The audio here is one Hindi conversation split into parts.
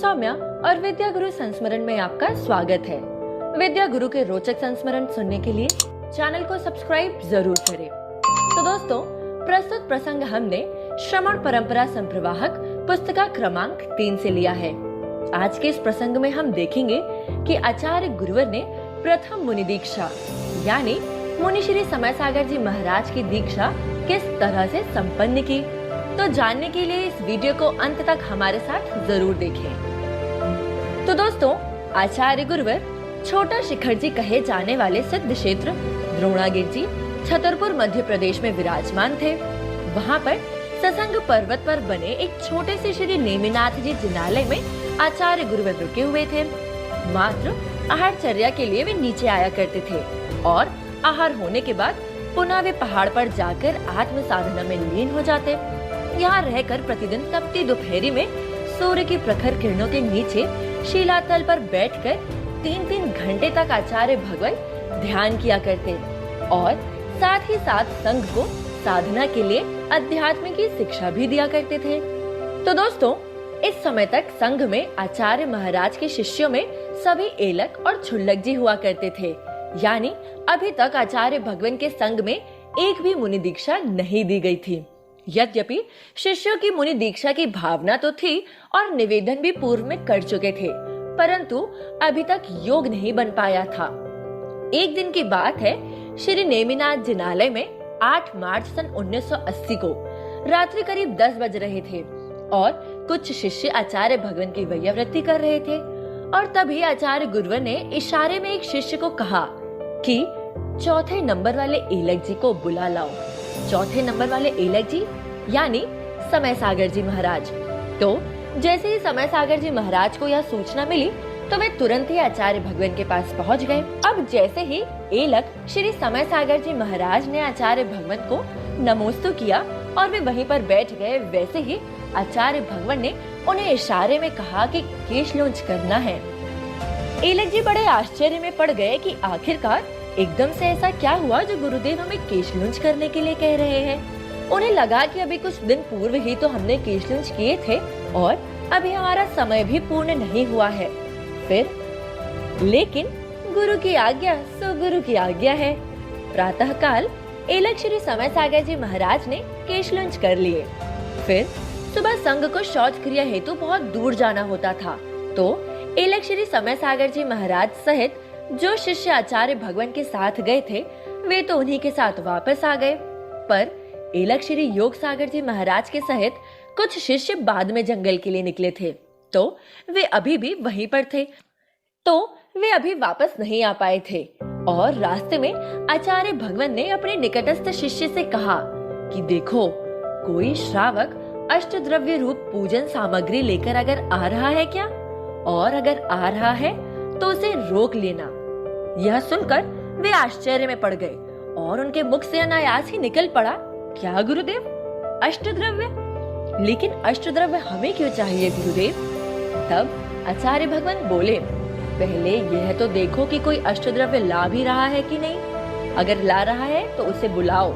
सौम्या और विद्या गुरु संस्मरण में आपका स्वागत है। विद्या गुरु के रोचक संस्मरण सुनने के लिए चैनल को सब्सक्राइब जरूर करें। तो दोस्तों, प्रस्तुत प्रसंग हमने श्रमण परंपरा संप्रवाहक पुस्तिका क्रमांक 3 से लिया है। आज के इस प्रसंग में हम देखेंगे कि आचार्य गुरुवर ने प्रथम मुनि दीक्षा यानी मुनि श्री समय सागर जी महाराज की दीक्षा किस तरह से संपन्न की। तो जानने के लिए इस वीडियो को अंत तक हमारे साथ जरूर देखें। तो दोस्तों, आचार्य गुरुवर छोटा शिखर जी कहे जाने वाले सिद्ध क्षेत्र द्रोणागिरि जी छतरपुर मध्य प्रदेश में विराजमान थे। वहाँ पर ससंग पर्वत पर बने एक छोटे से श्री नेमिनाथ जी जिनालय में आचार्य गुरुवर रुके हुए थे। मात्र आहारचर्या के लिए वे नीचे आया करते थे और आहार होने के बाद पुनः वे पहाड़ पर जाकर आत्म साधना में लीन हो जाते। यहाँ रहकर प्रतिदिन तपती दोपहरी में सूर्य की प्रखर किरणों के नीचे शिलातल पर बैठकर 3-3 घंटे तक आचार्य भगवान ध्यान किया करते और साथ ही साथ संघ को साधना के लिए अध्यात्म की शिक्षा भी दिया करते थे। तो दोस्तों, इस समय तक संघ में आचार्य महाराज के शिष्यों में सभी एलक और छुल्लक जी हुआ करते थे, यानी अभी तक आचार्य भगवान के संघ में एक भी मुनि दीक्षा नहीं दी गई थी। यद्यपि शिष्यों की मुनि दीक्षा की भावना तो थी और निवेदन भी पूर्व में कर चुके थे, परंतु अभी तक योग नहीं बन पाया था। एक दिन की बात है, श्री नेमिनाथ जिनालय में 8 मार्च सन 1980 को रात्रि करीब 10 बज रहे थे और कुछ शिष्य आचार्य भगवान की वैयावृत्ति कर रहे थे और तभी आचार्य गुरुवर ने इशारे में एक शिष्य को कहा कि चौथे नंबर वाले एलक जी को बुला लाओ। चौथे नंबर वाले एलक जी यानी समय सागर जी महाराज। तो जैसे ही समय सागर जी महाराज को यह सूचना मिली तो वे तुरंत ही आचार्य भगवान के पास पहुंच गए। अब जैसे ही एलक श्री समय सागर जी महाराज ने आचार्य भगवान को नमोस्तु किया और वे वहीं पर बैठ गए, वैसे ही आचार्य भगवान ने उन्हें इशारे में कहा कि केश लॉन्च करना है। एलक जी बड़े आश्चर्य में पड़ गए कि आखिरकार एकदम से ऐसा क्या हुआ जो गुरुदेव हमें केश लॉन्च करने के लिए कह रहे हैं। उन्हें लगा कि अभी कुछ दिन पूर्व ही तो हमने केश लॉन्च किए थे और अभी हमारा समय भी पूर्ण नहीं हुआ है। फिर लेकिन गुरु की आज्ञा सो गुरु की आज्ञा है। प्रातः काल एलक श्री समय सागर जी महाराज ने केश लॉन्च कर लिए। फिर सुबह संघ को शौच क्रिया हेतु बहुत दूर जाना होता था, तो एलक श्री समय सागर जी महाराज सहित जो शिष्य आचार्य भगवान के साथ गए थे वे तो उन्हीं के साथ वापस आ गए, पर एलक श्री योग सागर जी महाराज के सहित कुछ शिष्य बाद में जंगल के लिए निकले थे, तो वे अभी भी वहीं पर थे, तो वे अभी वापस नहीं आ पाए थे। और रास्ते में आचार्य भगवान ने अपने निकटस्थ शिष्य से कहा कि देखो, कोई श्रावक अष्टद्रव्य रूप पूजन सामग्री लेकर अगर आ रहा है क्या, और अगर आ रहा है तो उसे रोक लेना। यह सुनकर वे आश्चर्य में पड़ गए और उनके मुख से अनायास ही निकल पड़ा, क्या गुरुदेव, अष्टद्रव्य? लेकिन अष्टद्रव्य हमें क्यों चाहिए गुरुदेव? तब आचार्य भगवान बोले, पहले यह तो देखो कि कोई अष्टद्रव्य ला भी रहा है कि नहीं। अगर ला रहा है तो उसे बुलाओ।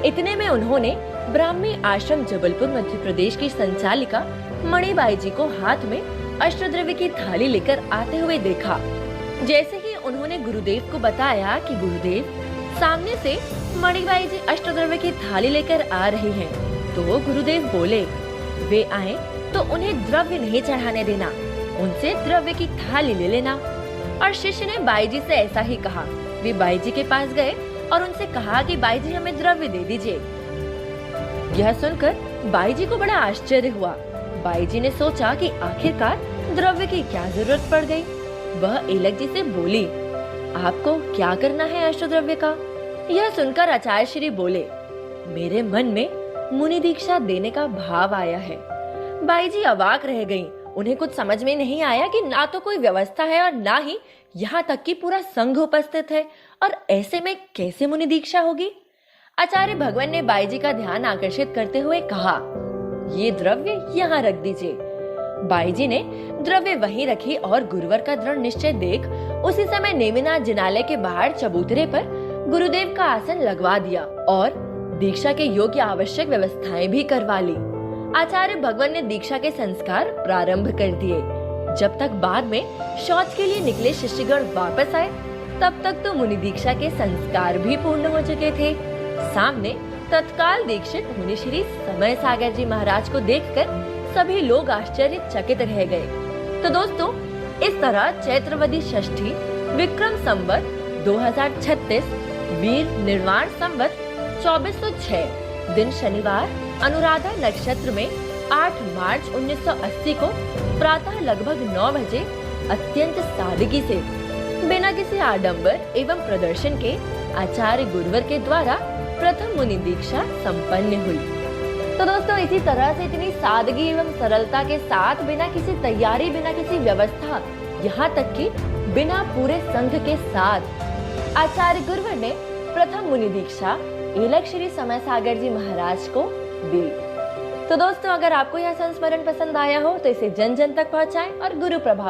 इतने में उन्होंने ब्राह्मी आश्रम जबलपुर मध्य प्रदेश की संचालिका मणिबाई जी को हाथ में अष्टद्रव्य की थाली लेकर आते हुए देखा। जैसे ही उन्होंने गुरुदेव को बताया कि गुरुदेव, सामने से मणिबाई जी अष्टद्रव्य की थाली लेकर आ रही हैं, तो गुरुदेव बोले, वे आए तो उन्हें द्रव्य नहीं चढ़ाने देना, उनसे द्रव्य की थाली ले लेना। और शिष्य ने बाई जी से ऐसा ही कहा। वे बाई जी के पास गए और उनसे कहा कि बाई जी, हमें द्रव्य दे दीजिए। यह सुनकर बाई जी को बड़ा आश्चर्य हुआ। बाई जी ने सोचा कि आखिरकार द्रव्य की क्या जरूरत पड़ गई। वह एलक जी से बोली, आपको क्या करना है अष्टद्रव्य का? यह सुनकर आचार्य श्री बोले, मेरे मन में मुनि दीक्षा देने का भाव आया है। बाई जी अवाक रह गईं। उन्हें कुछ समझ में नहीं आया कि ना तो कोई व्यवस्था है और ना ही यहाँ तक कि पूरा संघ उपस्थित है, और ऐसे में कैसे मुनि दीक्षा होगी। आचार्य भगवान ने बाई जी का ध्यान आकर्षित करते हुए कहा, ये द्रव्य यहाँ रख दीजिए। बाई जी ने द्रव्य वहीं रखी और गुरुवर का दृढ़ निश्चय देख उसी समय नेमिनाथ जिनालय के बाहर चबूतरे पर गुरुदेव का आसन लगवा दिया और दीक्षा के योग्य आवश्यक व्यवस्थाएं भी करवा ली। आचार्य भगवान ने दीक्षा के संस्कार प्रारंभ कर दिए। जब तक बाद में शौच के लिए निकले शिष्यगण वापस आए, तब तक तो मुनि दीक्षा के संस्कार भी पूर्ण हो चुके थे। सामने तत्काल दीक्षित मुनि श्री समय सागर जी महाराज को देखकर सभी लोग आश्चर्यचकित रह गए। तो दोस्तों, इस तरह चैत्रवदी षष्ठी विक्रम संवत 2036 वीर निर्वाण संवत 2406 दिन शनिवार अनुराधा नक्षत्र में 8 मार्च 1980 को प्रातः लगभग 9 बजे अत्यंत सादगी से बिना किसी आडंबर एवं प्रदर्शन के आचार्य गुरुवर के द्वारा प्रथम मुनि दीक्षा संपन्न हुई। तो दोस्तों, इसी तरह से इतनी सादगी एवं सरलता के साथ, बिना किसी तैयारी, बिना किसी व्यवस्था, यहाँ तक कि बिना पूरे संघ के साथ आचार्य गुरुवर ने प्रथम मुनि दीक्षा एलक श्री समय सागर जी महाराज को दी। तो दोस्तों, अगर आपको यह संस्मरण पसंद आया हो तो इसे जन जन तक पहुंचाएं और गुरु प्रभाव